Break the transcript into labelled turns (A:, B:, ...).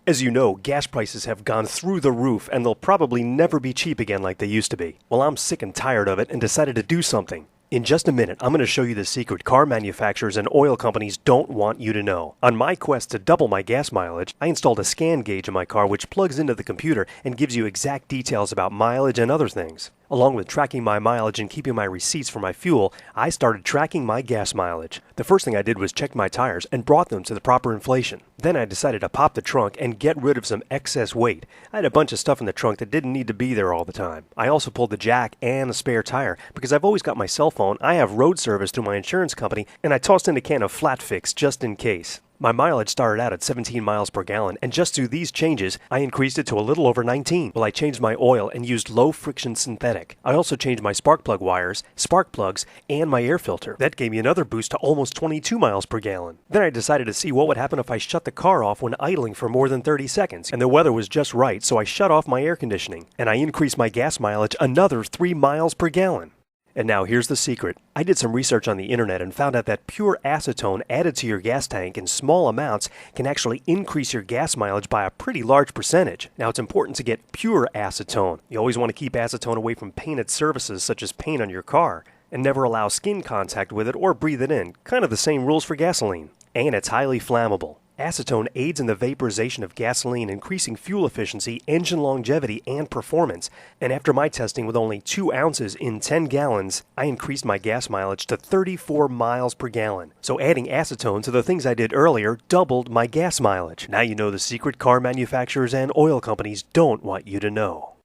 A: As you know, gas prices have gone through the roof and they'll probably never be cheap again like they used to be. Well, I'm sick and tired of it and decided to do something. In just a minute, I'm going to show you the secret car manufacturers and oil companies don't want you to know. On my quest to double my gas mileage, I installed a scan gauge in my car which plugs into the computer and gives you exact details about mileage and other things. Along with tracking my mileage and keeping my receipts for my fuel, I started tracking my gas mileage. The first thing I did was check my tires and brought them to the proper inflation. Then I decided to pop the trunk and get rid of some excess weight. I had a bunch of stuff in the trunk that didn't need to be there all the time. I also pulled the jack and a spare tire because I've always got my cell phone, I have road service through my insurance company, and I tossed in a can of Flat Fix just in case. My mileage started out at 17 miles per gallon, and just through these changes, I increased it to a little over 19. Well, I changed my oil and used low-friction synthetic. I also changed my spark plug wires, spark plugs, and my air filter. That gave me another boost to almost 22 miles per gallon. Then I decided to see what would happen if I shut the car off when idling for more than 30 seconds, and the weather was just right, so I shut off my air conditioning, and I increased my gas mileage another 3 miles per gallon. And now here's the secret. I did some research on the internet and found out that pure acetone added to your gas tank in small amounts can actually increase your gas mileage by a pretty large percentage. Now it's important to get pure acetone. You always want to keep acetone away from painted surfaces such as paint on your car, and never allow skin contact with it or breathe it in. Kind of the same rules for gasoline. And it's highly flammable. Acetone aids in the vaporization of gasoline, increasing fuel efficiency, engine longevity, and performance. And after my testing with only 2 ounces in 10 gallons, I increased my gas mileage to 34 miles per gallon. So adding acetone to the things I did earlier doubled my gas mileage. Now you know the secret car manufacturers and oil companies don't want you to know.